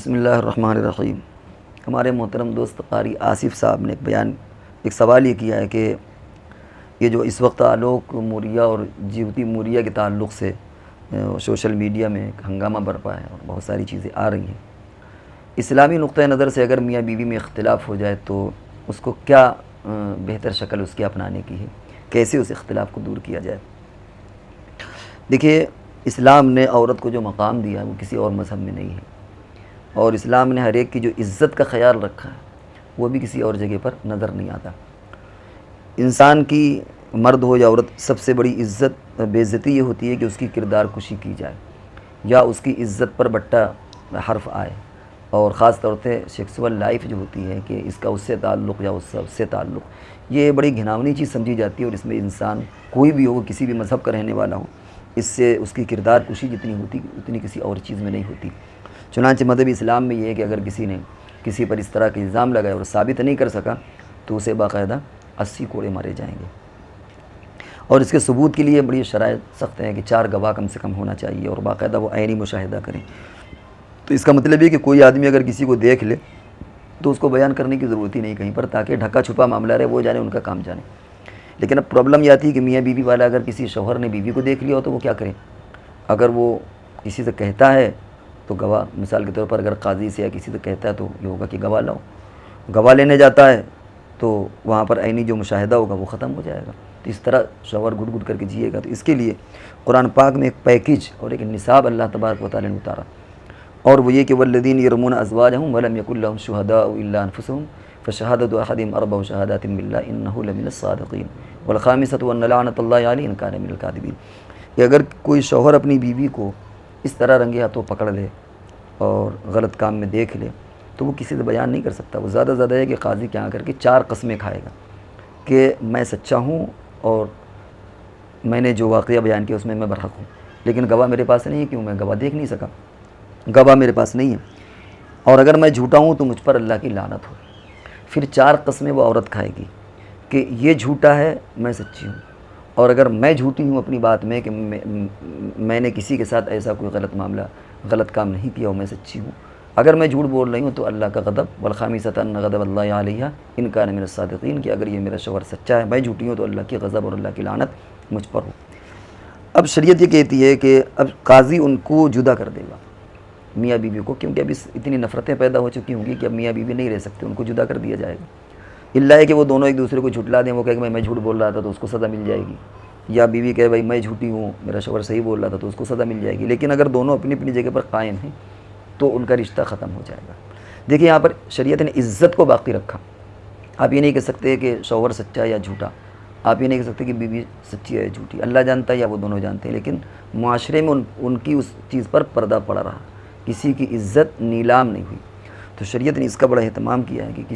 بسم اللہ الرحمن الرحیم۔ ہمارے محترم دوست قاری آصف صاحب نے ایک سوال یہ کیا ہے کہ یہ جو اس وقت آلوک موریہ اور جیوتی موریہ کے تعلق سے سوشل میڈیا میں ہنگامہ برپا ہے اور بہت ساری چیزیں آ رہی ہیں، اسلامی نقطہ نظر سے اگر میاں بیوی میں اختلاف ہو جائے تو اس کو کیا بہتر شکل اس کے اپنانے کی ہے، کیسے اس اختلاف کو دور کیا جائے؟ دیکھیے، اسلام نے عورت کو جو مقام دیا ہے وہ کسی اور مذہب میں نہیں ہے، اور اسلام نے ہر ایک کی جو عزت کا خیال رکھا ہے وہ بھی کسی اور جگہ پر نظر نہیں آتا۔ انسان کی، مرد ہو یا عورت، سب سے بڑی بے عزتی یہ ہوتی ہے کہ اس کی کردار کشی کی جائے یا اس کی عزت پر بٹا حرف آئے، اور خاص طور سے سیکسول لائف جو ہوتی ہے کہ اس کا اس سے تعلق یا اس سے تعلق، یہ بڑی گھناؤنی چیز سمجھی جاتی ہے، اور اس میں انسان کوئی بھی ہو، کسی بھی مذہب کا رہنے والا ہو، اس سے اس کی کردار کشی جتنی ہوتی اتنی کسی اور چیز میں نہیں ہوتی۔ چنانچہ مذہب اسلام میں یہ ہے کہ اگر کسی نے کسی پر اس طرح کے الزام لگائے اور ثابت نہیں کر سکا تو اسے باقاعدہ 80 کوڑے مارے جائیں گے، اور اس کے ثبوت کے لیے بڑی شرائط سخت ہیں کہ 4 گواہ کم سے کم ہونا چاہیے اور باقاعدہ وہ عینی مشاہدہ کریں۔ تو اس کا مطلب یہ کہ کوئی آدمی اگر کسی کو دیکھ لے تو اس کو بیان کرنے کی ضرورت ہی نہیں کہیں پر، تاکہ ڈھکا چھپا معاملہ رہے، وہ جانے، ان کا کام جانے۔ لیکن اب پرابلم یہ آتی ہے کہ میاں بیوی والا اگر کسی شوہر نے بیوی کو دیکھ لیا ہو تو وہ کیا کریں؟ اگر وہ کسی سے کہتا ہے تو گواہ، مثال کے طور پر اگر قاضی سے یا کسی سے کہتا ہے تو یہ ہوگا کہ گواہ لاؤ، گواہ لینے جاتا ہے تو وہاں پر عینی جو مشاہدہ ہوگا وہ ختم ہو جائے گا۔ تو اس طرح شوہر گھٹ گھٹ کر کے جیے گا۔ تو اس کے لیے قرآن پاک میں ایک پیکیج اور ایک نصاب اللہ تبارک و تعالیٰ نے اتارا، اور وہ یہ کہ والذین یرمون ازواجہم ولم یکن لہم شہداء الا انفسہم فشہادۃ احدہم 4 شہادات باللہ انہ لمن الصادقین والخامسۃ ان لعنۃ اللہ علیہ ان کان من الکاذبین۔ کہ اگر کوئی شوہر اپنی بیوی کو اس طرح رنگے ہاتھوں پکڑ لے اور غلط کام میں دیکھ لے تو وہ کسی سے بیان نہیں کر سکتا، وہ زیادہ زیادہ ہے کہ قاضی کے یہاں کر کے 4 قسمیں کھائے گا کہ میں سچا ہوں اور میں نے جو واقعہ بیان کیا اس میں برحق ہوں، لیکن گواہ میرے پاس نہیں ہے، کیوں؟ میں گواہ دیکھ نہیں سکا، گواہ میرے پاس نہیں ہے، اور اگر میں جھوٹا ہوں تو مجھ پر اللہ کی لعنت ہو۔ پھر 4 قسمیں وہ عورت کھائے گی کہ یہ جھوٹا ہے، میں سچی ہوں، اور اگر میں جھوٹی ہوں اپنی بات میں کہ میں نے کسی کے ساتھ ایسا کوئی غلط معاملہ، غلط کام نہیں کیا ہوں، میں سچی ہوں، اگر میں جھوٹ بول رہی ہوں تو اللہ کا غضب، والخامسۃ ان غضب اللہ علیہ ان کان من الصادقین، کہ اگر یہ میرا شوہر سچا ہے، میں جھوٹی ہوں، تو اللہ کی غضب اور اللہ کی لعنت مجھ پر ہو۔ اب شریعت یہ کہتی ہے کہ اب قاضی ان کو جدا کر دے گا، میاں بیوی کو، کیونکہ اب اتنی نفرتیں پیدا ہو چکی ہوں گی کہ اب میاں بیوی نہیں رہ سکتے، ان کو جدا کر دیا جائے گا، الا ہے کہ وہ دونوں ایک دوسرے کو جھٹلا دیں، وہ کہے کہ میں جھوٹ بول رہا تھا تو اس کو سزا مل جائے گی، یا بیوی کہے بھائی میں جھوٹی ہوں، میرا شوہر صحیح بول رہا تھا تو اس کو سزا مل جائے گی۔ لیکن اگر دونوں اپنی اپنی جگہ پر قائم ہیں تو ان کا رشتہ ختم ہو جائے گا۔ دیکھیے، یہاں پر شریعت نے عزت کو باقی رکھا۔ آپ یہ نہیں کہہ سکتے کہ شوہر سچا یا جھوٹا، آپ یہ نہیں کہہ سکتے کہ بیوی سچی ہے یا جھوٹی، اللہ جانتا ہے یا وہ دونوں جانتے ہیں، لیکن معاشرے میں ان کی اس چیز پر پردہ پڑا رہا، کسی کی عزت نیلام نہیں ہوئی۔ تو شریعت نے اس کا بڑا اہتمام کیا ہے کہ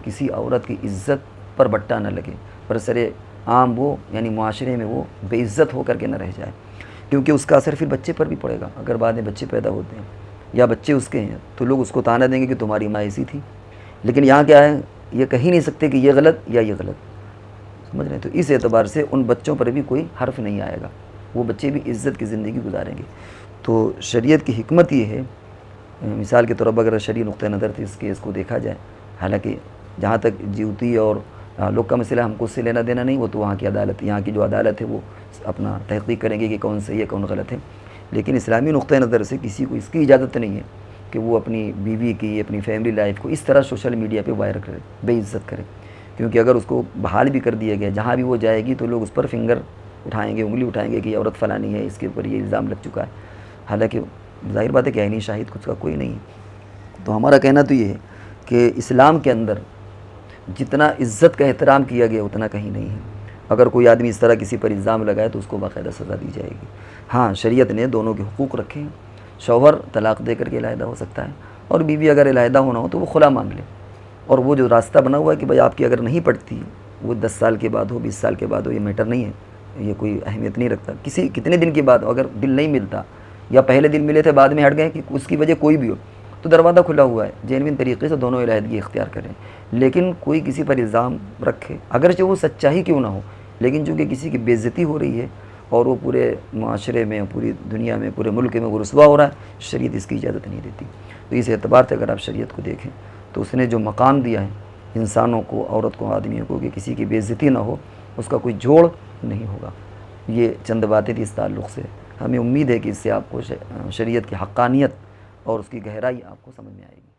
کسی عورت کی عزت پر بٹا نہ لگے، برسر عام وہ، یعنی معاشرے میں وہ بے عزت ہو کر کے نہ رہ جائے، کیونکہ اس کا اثر پھر بچے پر بھی پڑے گا۔ اگر بعد میں بچے پیدا ہوتے ہیں یا بچے اس کے ہیں تو لوگ اس کو طعنہ دیں گے کہ تمہاری ماں ایسی تھی، لیکن یہاں کیا ہے، یہ کہہ نہیں سکتے کہ یہ غلط یا یہ غلط، سمجھ رہے ہیں؟ تو اس اعتبار سے ان بچوں پر بھی کوئی حرف نہیں آئے گا، وہ بچے بھی عزت کی زندگی گزاریں گے۔ تو شریعت کی حکمت یہ ہے، مثال کے طور پر اگر شرعی نقطہ نظر سے اس کیس کو دیکھا جائے، حالانکہ جہاں تک جیوتی اور لوگ کا مسئلہ، ہم کو اس سے لینا دینا نہیں، وہ تو وہاں کی عدالت، یہاں کی جو عدالت ہے وہ اپنا تحقیق کریں گے کہ کون صحیح ہے کون غلط ہے، لیکن اسلامی نقطہ نظر سے کسی کو اس کی اجازت نہیں ہے کہ وہ اپنی بیوی کی، اپنی فیملی لائف کو اس طرح سوشل میڈیا پہ وائرل کرے، بے عزت کرے، کیونکہ اگر اس کو بحال بھی کر دیا گیا، جہاں بھی وہ جائے گی تو لوگ اس پر فنگر اٹھائیں گے، انگلی اٹھائیں گے کہ یہ عورت فلانی ہے، اس کے اوپر یہ الزام لگ چکا ہے، حالانکہ ظاہر بات ہے کہ عینی شاہد کچھ کا کوئی نہیں ہے۔ تو ہمارا کہنا تو یہ ہے کہ اسلام کے اندر جتنا عزت کا احترام کیا گیا اتنا کہیں نہیں ہے۔ اگر کوئی آدمی اس طرح کسی پر الزام لگائے تو اس کو باقاعدہ سزا دی جائے گی۔ ہاں، شریعت نے دونوں کے حقوق رکھے ہیں، شوہر طلاق دے کر کے علیحدہ ہو سکتا ہے، اور بیوی اگر علیحدہ ہونا ہو تو وہ خلا مانگ لے، اور وہ جو راستہ بنا ہوا ہے کہ بھائی آپ کی اگر نہیں پڑتی، وہ 10 سال کے بعد ہو، 20 سال کے بعد ہو، یہ میٹر نہیں ہے، یہ کوئی اہمیت نہیں رکھتا، کتنے دن کے بعد ہو، اگر دل نہیں ملتا یا پہلے دن ملے تھے بعد میں ہٹ گئے، کہ اس کی وجہ کوئی بھی ہو، تو دروازہ کھلا ہوا ہے، جینوین طریقے سے دونوں علیحدگی اختیار کریں۔ لیکن کوئی کسی پر الزام رکھے، اگرچہ وہ سچائی کیوں نہ ہو، لیکن چونکہ کسی کی بے عزتی ہو رہی ہے اور وہ پورے معاشرے میں، پوری دنیا میں، پورے ملک میں وہ رسوا ہو رہا ہے، شریعت اس کی اجازت نہیں دیتی۔ تو اس اعتبار سے اگر آپ شریعت کو دیکھیں تو اس نے جو مقام دیا ہے انسانوں کو، عورت کو، آدمیوں کو، کہ کسی کی بے عزتی نہ ہو، اس کا کوئی جوڑ نہیں ہوگا۔ یہ چند باتیں تھی اس تعلق سے۔ ہمیں امید ہے کہ اس سے آپ کو شریعت کی حقانیت اور اس کی گہرائی آپ کو سمجھ میں آئے گی۔